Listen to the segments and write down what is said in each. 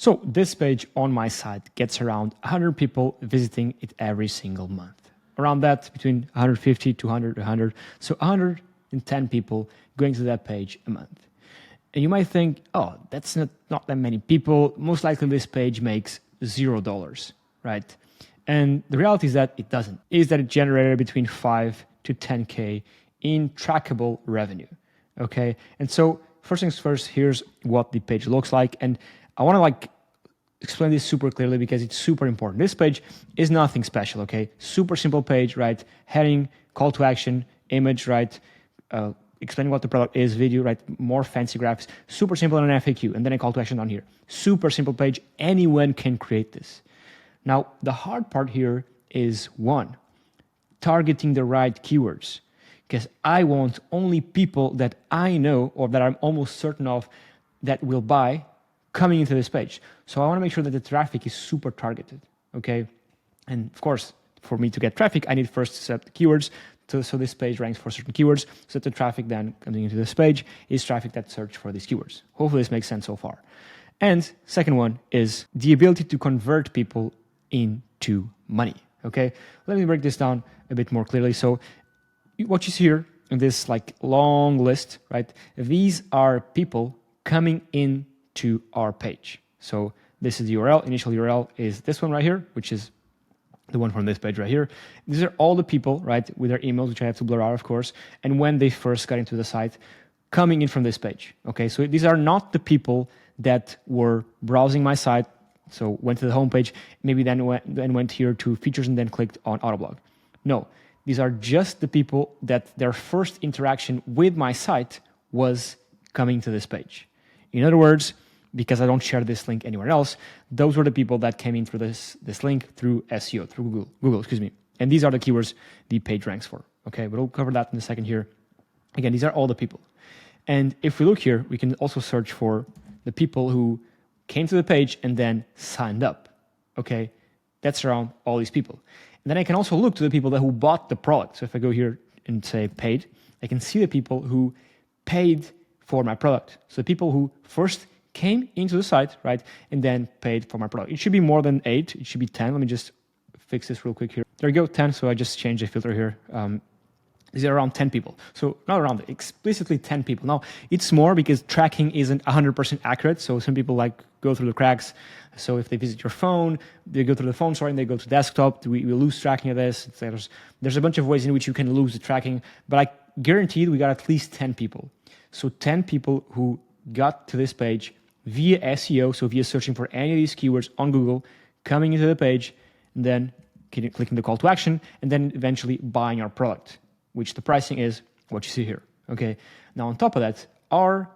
So this page on my site gets around 100 people visiting it every single month. Around that, between 150, 200, 100. So 110 people going to that page a month. And you might think, oh, that's not that many people. Most likely this page makes $0, right? And the reality is that it doesn't. Is that it generated between 5 to 10K in trackable revenue, okay? And so first things first, here's what the page looks like. And I want to explain this super clearly because it's super important. This page is nothing special, okay? Super simple page, right? Heading, call to action, image, right? Explaining what the product is, video, right? More fancy graphics, super simple and an FAQ, and then a call to action down here. Super simple page, anyone can create this. Now, the hard part here is one, targeting the right keywords, because I want only people that I know or that I'm almost certain of that will buy coming into this page. So I want to make sure that the traffic is super targeted, okay? And of course, for me to get traffic, I need first to set the keywords so this page ranks for certain keywords, so that the traffic then coming into this page is traffic that search for these keywords. Hopefully this makes sense so far. And second one is the ability to convert people into money, okay? Let me break this down a bit more clearly. So what you see here in this long list, right? These are people coming into our page. So this is the URL, initial URL is this one right here, which is the one from this page right here. These are all the people, right, with their emails, which I have to blur out, of course, and when they first got into the site, coming in from this page, okay? So these are not the people that were browsing my site, so went to the homepage, maybe then went here to features and then clicked on Autoblog. No, these are just the people that their first interaction with my site was coming to this page. In other words, because I don't share this link anywhere else, those were the people that came in through this link through SEO, through Google, excuse me. And these are the keywords the page ranks for, okay? But we'll cover that in a second here. Again, these are all the people. And if we look here, we can also search for the people who came to the page and then signed up, okay? That's around all these people. And then I can also look to the people who bought the product. So if I go here and say paid, I can see the people who paid for my product. So the people who first came into the site, right, and then paid for my product. It should be more than 8. It should be 10. Let me just fix this real quick here. There we go, 10. So I just changed the filter here. These are around 10 people. So not around, explicitly 10 people. Now, it's more because tracking isn't 100% accurate. So some people go through the cracks. So if they visit your phone, they go through the phone, and they go to desktop, we lose tracking of this. There's a bunch of ways in which you can lose the tracking, but I guaranteed we got at least 10 people. So 10 people who got to this page via SEO, so via searching for any of these keywords on Google, coming into the page, and then clicking the call to action, and then eventually buying our product, which the pricing is what you see here, okay? Now, on top of that, our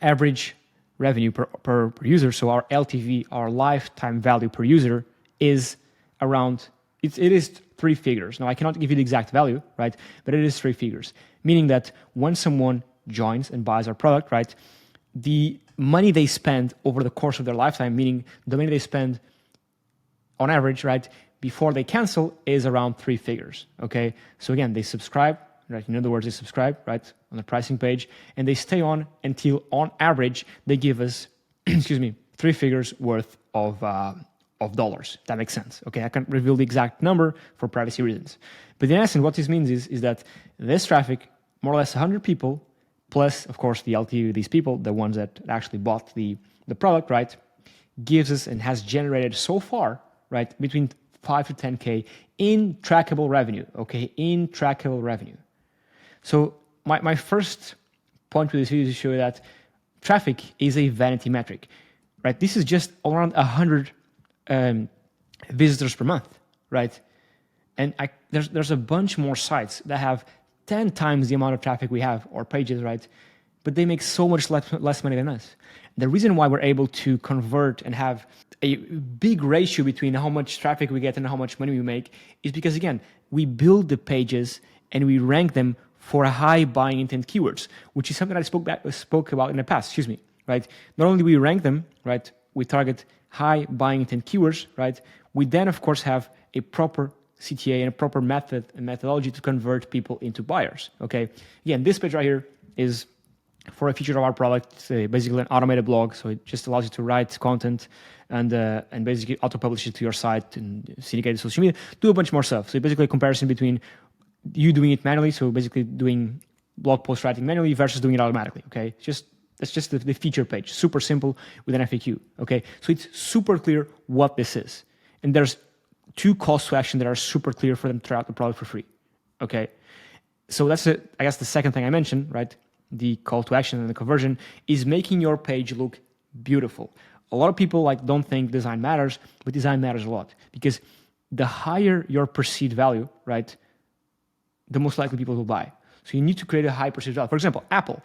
average revenue per user, so our LTV, our lifetime value per user, is around, it is 3 figures. Now, I cannot give you the exact value, right? But it is 3 figures, meaning that when someone joins and buys our product, right, the money they spend over the course of their lifetime, meaning the money they spend on average, right, before they cancel is around 3 figures, okay? So again, they subscribe, right? In other words, they subscribe, right, on the pricing page, and they stay on until, on average, they give us, excuse me, 3 figures worth of dollars. That makes sense, okay? I can't reveal the exact number for privacy reasons. But in essence, what this means is that this traffic, more or less 100 people, plus, of course, the LTV of these people, the ones that actually bought the product, right, gives us and has generated so far, right, between 5 to 10K in trackable revenue, okay, in trackable revenue. So my first point with this video is to show you that traffic is a vanity metric, right? This is just around 100 visitors per month, right? And there's a bunch more sites that have 10 times the amount of traffic we have, or pages, right? But they make so much less money than us. The reason why we're able to convert and have a big ratio between how much traffic we get and how much money we make is because, again, we build the pages and we rank them for high buying intent keywords, which is something I spoke about in the past, excuse me, right? Not only do we rank them, right, we target high buying intent keywords, right? We then, of course, have a proper CTA and a proper method and methodology to convert people into buyers, okay? Again, this page right here is for a feature of our product. It's basically an automated blog, so it just allows you to write content and basically auto-publish it to your site and syndicate it to social media, do a bunch more stuff. So basically a comparison between you doing it manually, so basically doing blog post writing manually versus doing it automatically, okay? That's just the feature page, super simple with an FAQ, okay? So it's super clear what this is. And there's 2 calls to action that are super clear for them to try out the product for free, okay? So that's, I guess, the second thing I mentioned, right? The call to action and the conversion is making your page look beautiful. A lot of people don't think design matters, but design matters a lot, because the higher your perceived value, right, the most likely people will buy. So you need to create a high perceived value. For example, Apple.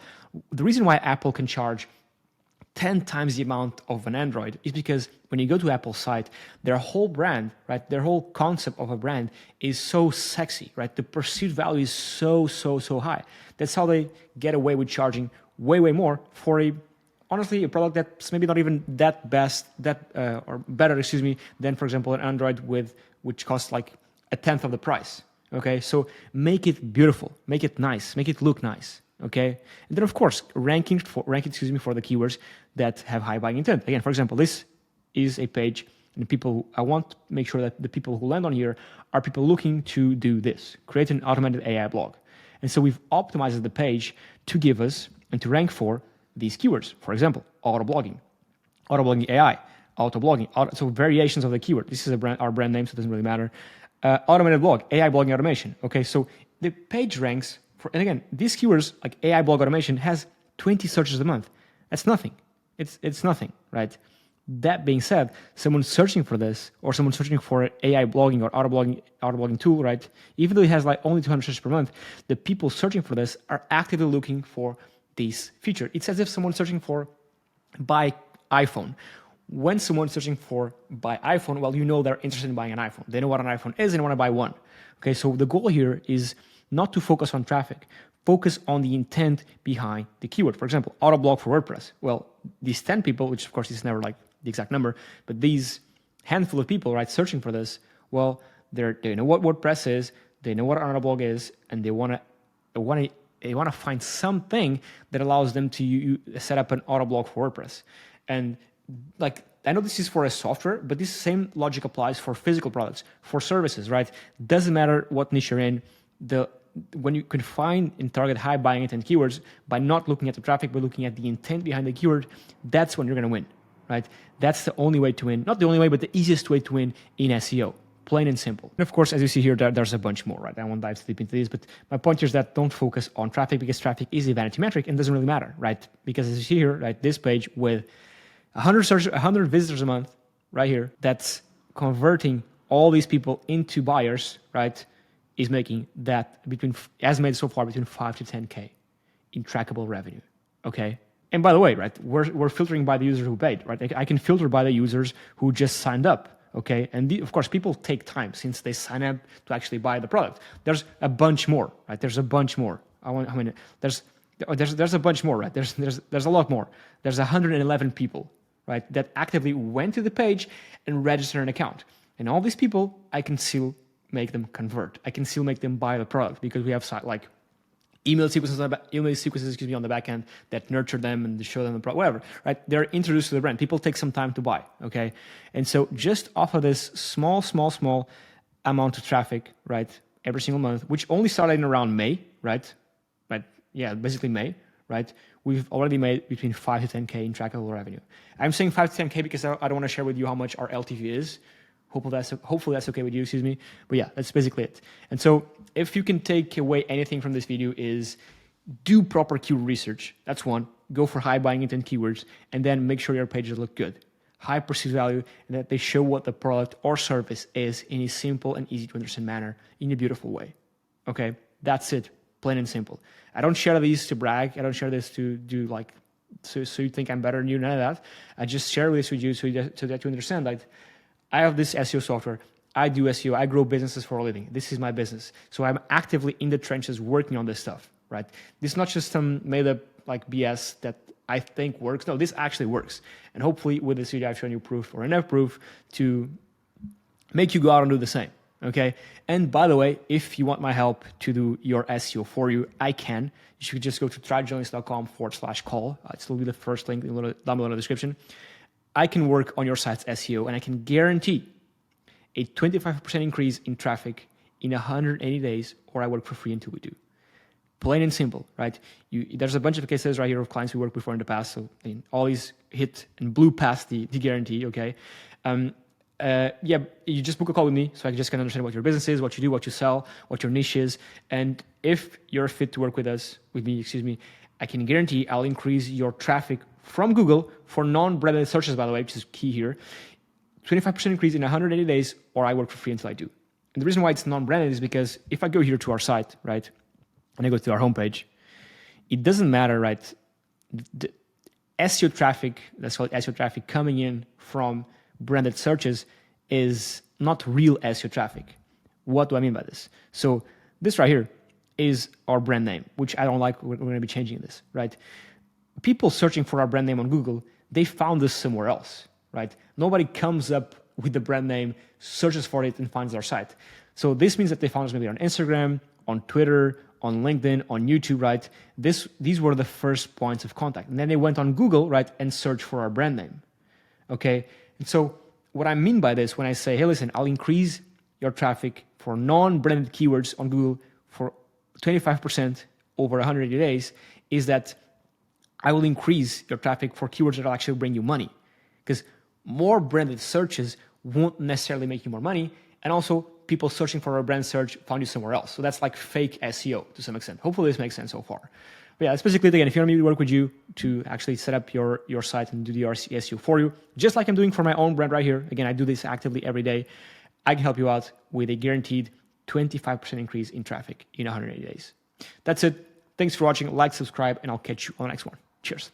The reason why Apple can charge 10 times the amount of an Android is because when you go to Apple's site, their whole brand, right, their whole concept of a brand is so sexy, right? The perceived value is so high. That's how they get away with charging way more for honestly a product that's maybe not even that best, or better, than, for example, an Android which costs like a tenth of the price. Okay, so make it beautiful, make it nice, make it look nice. Okay, and then of course rank it for the keywords that have high buying intent. Again, for example, this is a page, and I want to make sure that the people who land on here are people looking to do this, create an automated AI blog. And so we've optimized the page to give us and to rank for these keywords. For example, auto blogging AI, auto blogging, so variations of the keyword. This is our brand name, so it doesn't really matter. Automated blog, AI blogging automation. Okay, so the page ranks for, and again, these keywords like AI blog automation has 20 searches a month. That's nothing. It's nothing, right? That being said, someone searching for this, or someone searching for AI blogging or auto blogging tool, right? Even though it has only 200 searches per month, the people searching for this are actively looking for this feature. It's as if someone's searching for buy iPhone. When someone's searching for buy iPhone, well, they're interested in buying an iPhone. They know what an iPhone is and they want to buy one. Okay, so the goal here is not to focus on traffic, focus on the intent behind the keyword. For example, auto blog for WordPress. Well, these 10 people, which of course is never the exact number, but these handful of people, right, searching for this, well, they know what WordPress is, they know what an auto blog is, and they want to find something that allows them to set up an auto blog for WordPress. And I know this is for a software, but this same logic applies for physical products, for services, right? Doesn't matter what niche you're in. When you can find and target high buying intent keywords by not looking at the traffic, but looking at the intent behind the keyword, that's when you're going to win, right? That's the only way to win. Not the only way, but the easiest way to win in SEO. Plain and simple. And of course, as you see here, there's a bunch more, right? I won't dive deep into this, but my point here is that don't focus on traffic, because traffic is a vanity metric and doesn't really matter, right? Because as you see here, right, this page with 100 visitors a month, right here, that's converting all these people into buyers, right, is making that as made so far between 5 to 10K in trackable revenue, okay? And by the way, right, we're filtering by the users who paid, right? I can filter by the users who just signed up, okay? And of course, people take time since they sign up to actually buy the product. There's a bunch more, right? There's a bunch more. There's a bunch more, right? There's a lot more. There's 111 people, right, that actively went to the page and registered an account. And all these people, I can still make them convert. I can still make them buy the product, because we have email sequences on the back end that nurture them and show them the product, whatever, right? They're introduced to the brand. People take some time to buy, okay? And so just off of this small amount of traffic, right, every single month, which only started in around May, right? Yeah, basically May, right? We've already made between 5 to 10K in trackable revenue. I'm saying 5 to 10K because I don't want to share with you how much our LTV is. Hopefully that's okay with you, excuse me. But yeah, that's basically it. And so if you can take away anything from this video is do proper keyword research. That's one. Go for high buying intent keywords, and then make sure your pages look good. High perceived value, and that they show what the product or service is in a simple and easy to understand manner in a beautiful way. Okay, that's it. Plain and simple. I don't share these to brag. I don't share this to do so you think I'm better than you, none of that. I just share this with you so that you understand that I have this SEO software. I do SEO. I grow businesses for a living. This is my business. So I'm actively in the trenches working on this stuff, right? This is not just some made up BS that I think works. No, this actually works. And hopefully with this video, I've shown you proof or enough proof to make you go out and do the same. Okay. And by the way, if you want my help to do your SEO for you, I can. You should just go to tryjones.com/call. It will be the first link down below in the description. I can work on your site's SEO and I can guarantee a 25% increase in traffic in 180 days, or I work for free until we do. Plain and simple, right? There's a bunch of cases right here of clients we worked before in the past. So all these hit and blew past the guarantee, okay? You just book a call with me so I just can understand what your business is, what you do, what you sell, what your niche is. And if you're fit to work with me, I can guarantee I'll increase your traffic from Google for non-branded searches, by the way, which is key here. 25% increase in 180 days, or I work for free until I do. And the reason why it's non-branded is because if I go here to our site, right, and I go to our homepage, it doesn't matter, right? The SEO traffic, let's call it SEO traffic, coming in from branded searches is not real SEO traffic. What do I mean by this? So this right here is our brand name, which I don't like. We're going to be changing this, right? People searching for our brand name on Google, they found this somewhere else, right? Nobody comes up with the brand name, searches for it, and finds our site. So this means that they found us maybe on Instagram, on Twitter, on LinkedIn, on YouTube, right? These were the first points of contact. And then they went on Google, right, and searched for our brand name, okay? And so what I mean by this when I say, hey, listen, I'll increase your traffic for non-branded keywords on Google for 25% over 180 days, is that I will increase your traffic for keywords that will actually bring you money. Because more branded searches won't necessarily make you more money. And also, people searching for a brand search found you somewhere else. So that's like fake SEO to some extent. Hopefully this makes sense so far. But yeah, that's basically it. Again, if you want me to work with you to actually set up your site and do the SEO for you, just like I'm doing for my own brand right here. Again, I do this actively every day. I can help you out with a guaranteed 25% increase in traffic in 180 days. That's it. Thanks for watching. Like, subscribe, and I'll catch you on the next one. Cheers.